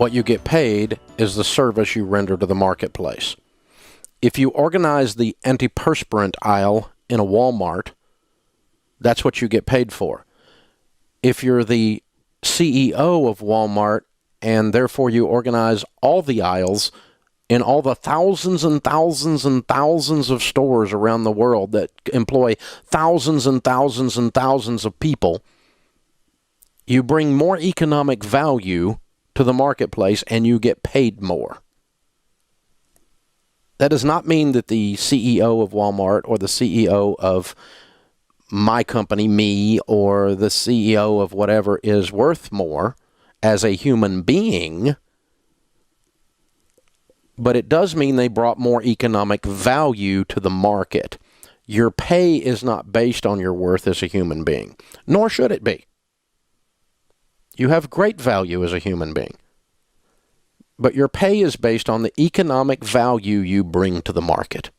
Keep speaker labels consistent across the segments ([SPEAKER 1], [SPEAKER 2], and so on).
[SPEAKER 1] What you get paid is the service you render to the marketplace. If you organize the antiperspirant aisle in a Walmart, that's what you get paid for. If you're the CEO of Walmart and therefore you organize all the aisles in all the thousands and thousands and thousands of stores around the world that employ thousands and thousands and thousands of people, you bring more economic value to the marketplace and you get paid more. That does not mean that the CEO of Walmart or the CEO of my company, me, or the CEO of whatever is worth more as a human being, but it does mean they brought more economic value to the market. Your pay is not based on your worth as a human being, nor should it be. You have great value as a human being, but your pay is based on the economic value you bring to the market.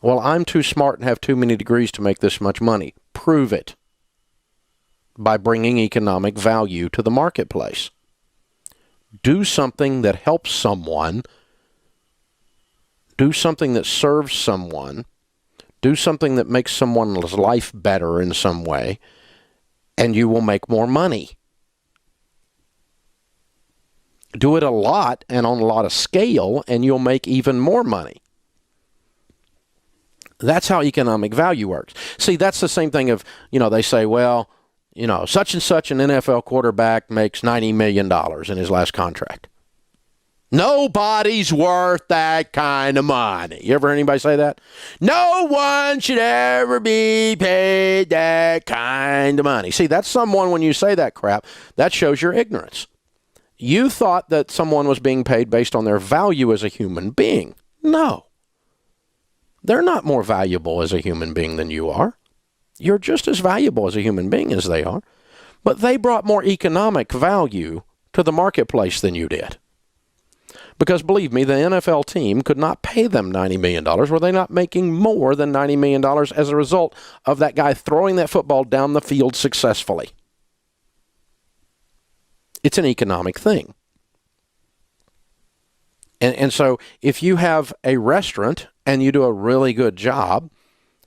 [SPEAKER 1] Well, I'm too smart and have too many degrees to make this much money. Prove it by bringing economic value to the marketplace. Do something that helps someone. Do something that serves someone. Do something that makes someone's life better in some way, and you will make more money. Do it a lot and on a lot of scale, and you'll make even more money. That's how economic value works. See, that's the same thing of, they say, well, such and such an NFL quarterback makes $90 million in his last contract. Nobody's worth that kind of money. You ever heard anybody say that? No one should ever be paid that kind of money. See, that's someone, when you say that crap, that shows your ignorance. You thought that someone was being paid based on their value as a human being. No. They're not more valuable as a human being than you are. You're just as valuable as a human being as they are. But they brought more economic value to the marketplace than you did. Because believe me, the NFL team could not pay them $90 million. Were they not making more than $90 million as a result of that guy throwing that football down the field successfully? It's an economic thing. And so if you have a restaurant and you do a really good job,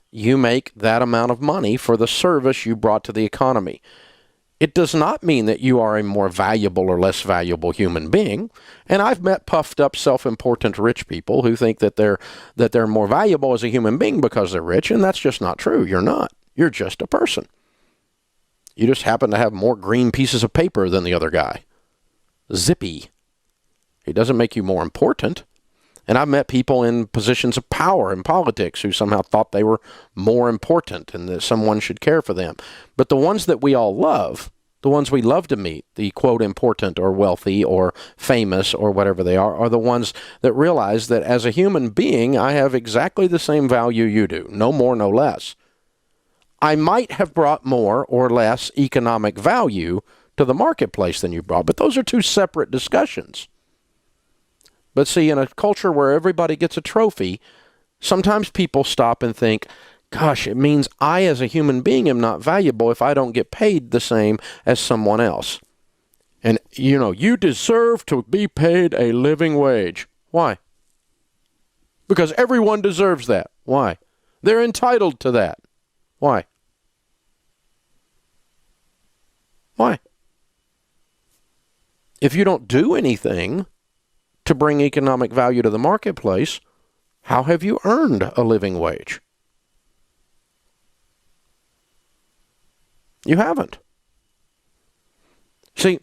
[SPEAKER 1] you make that amount of money for the service you brought to the economy. It does not mean that you are a more valuable or less valuable human being. And I've met puffed up, self-important rich people who think that they're more valuable as a human being because they're rich, and that's just not true. You're not. You're just a person. You just happen to have more green pieces of paper than the other guy. Zippy. It doesn't make you more important. And I've met people in positions of power in politics who somehow thought they were more important and that someone should care for them. But the ones that we all love, the ones we love to meet, the quote important or wealthy or famous or whatever they are the ones that realize that as a human being, I have exactly the same value you do, no more, no less. I might have brought more or less economic value to the marketplace than you brought, but those are two separate discussions. But see, in a culture where everybody gets a trophy, sometimes people stop and think, gosh, it means I as a human being am not valuable if I don't get paid the same as someone else. And, you deserve to be paid a living wage. Why? Because everyone deserves that. Why? They're entitled to that. Why? Why? If you don't do anything to bring economic value to the marketplace, how have you earned a living wage? You haven't. See,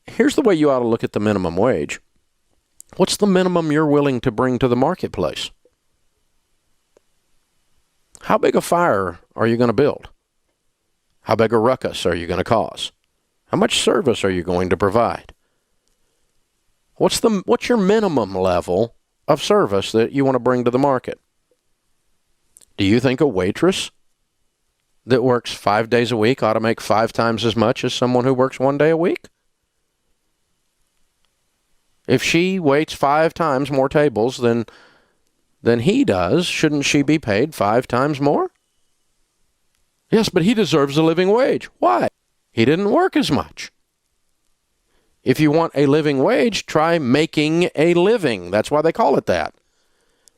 [SPEAKER 1] here's the way you ought to look at the minimum wage. What's the minimum you're willing to bring to the marketplace? How big a fire are you going to build? How big a ruckus are you going to cause? How much service are you going to provide? What's your minimum level of service that you want to bring to the market? Do you think a waitress that works 5 days a week ought to make 5 times as much as someone who works 1 day a week? If she waits 5 times more tables than he does, shouldn't she be paid 5 times more? Yes, but he deserves a living wage. Why? He didn't work as much. If you want a living wage, try making a living. That's why they call it that.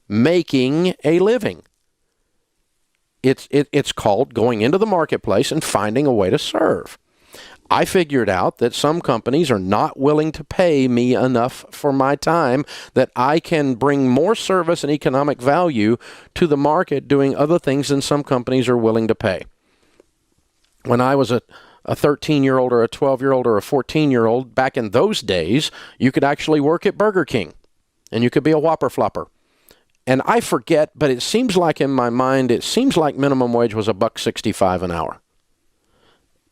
[SPEAKER 1] Making a living. It's called going into the marketplace and finding a way to serve. I figured out that some companies are not willing to pay me enough for my time that I can bring more service and economic value to the market doing other things than some companies are willing to pay. When I was a 13-year-old or a 12-year-old or a 14-year-old, back in those days, you could actually work at Burger King, and you could be a Whopper flopper. And I forget, but it seems like in my mind, it seems like minimum wage was $1.65 an hour.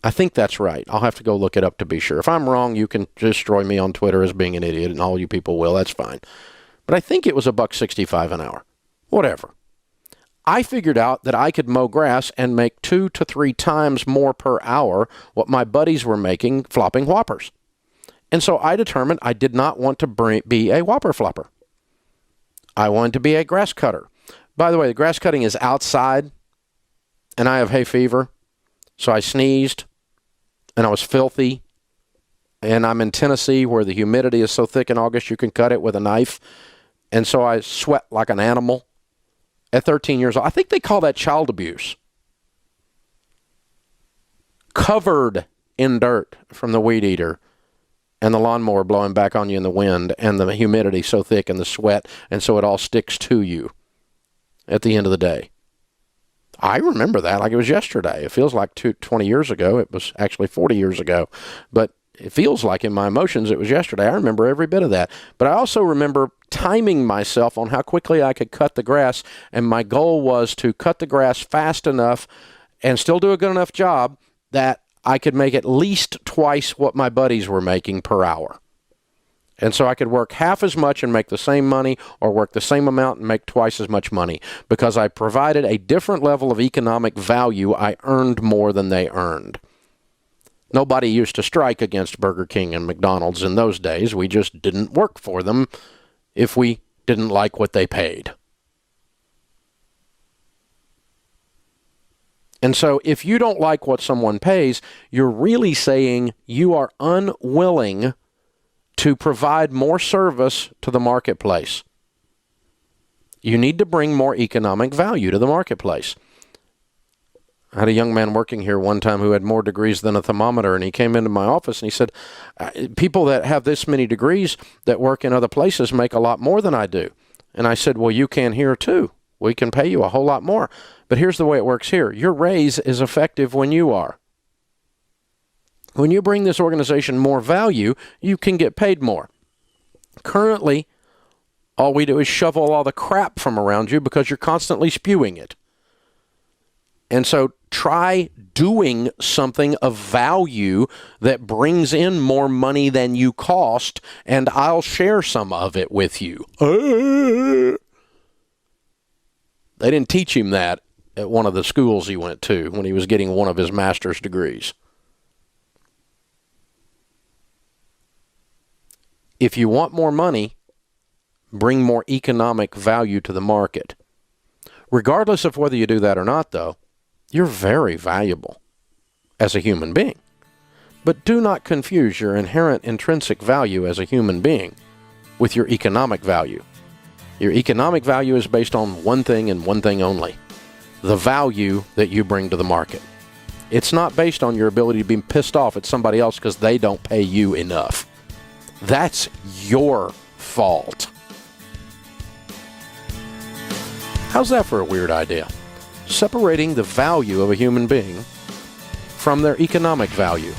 [SPEAKER 1] I think that's right. I'll have to go look it up to be sure. If I'm wrong, you can destroy me on Twitter as being an idiot, and all you people will. That's fine. But I think it was $1.65 an hour. Whatever. I figured out that I could mow grass and make 2 to 3 times more per hour what my buddies were making flopping Whoppers. And so I determined I did not want to be a Whopper flopper. I wanted to be a grass cutter. By the way, the grass cutting is outside, and I have hay fever, so I sneezed, and I was filthy, and I'm in Tennessee where the humidity is so thick in August you can cut it with a knife, and so I sweat like an animal. At 13 years old, I think they call that child abuse. Covered in dirt from the weed eater and the lawnmower blowing back on you in the wind and the humidity so thick and the sweat, and so it all sticks to you at the end of the day. I remember that like it was yesterday. It feels like 20 years ago. It was actually 40 years ago. But it feels like in my emotions it was yesterday. I remember every bit of that. But I also remember timing myself on how quickly I could cut the grass, and my goal was to cut the grass fast enough and still do a good enough job that I could make at least twice what my buddies were making per hour. And so I could work half as much and make the same money, or work the same amount and make twice as much money, because I provided a different level of economic value. I earned more than they earned. Nobody used to strike against Burger King and McDonald's in those days. We just didn't work for them if we didn't like what they paid. And so if you don't like what someone pays, you're really saying you are unwilling to provide more service to the marketplace. You need to bring more economic value to the marketplace. I had a young man working here one time who had more degrees than a thermometer, and he came into my office and he said, people that have this many degrees that work in other places make a lot more than I do. And I said, well, you can here too. We can pay you a whole lot more. But here's the way it works here. Your raise is effective when you are. When you bring this organization more value, you can get paid more. Currently, all we do is shovel all the crap from around you because you're constantly spewing it. And so try doing something of value that brings in more money than you cost, and I'll share some of it with you. They didn't teach him that at one of the schools he went to when he was getting one of his master's degrees. If you want more money, bring more economic value to the market. Regardless of whether you do that or not, though, you're very valuable as a human being. But do not confuse your inherent intrinsic value as a human being with your economic value. Your economic value is based on one thing and one thing only: the value that you bring to the market. It's not based on your ability to be pissed off at somebody else because they don't pay you enough. That's your fault. How's that for a weird idea? Separating the value of a human being from their economic value.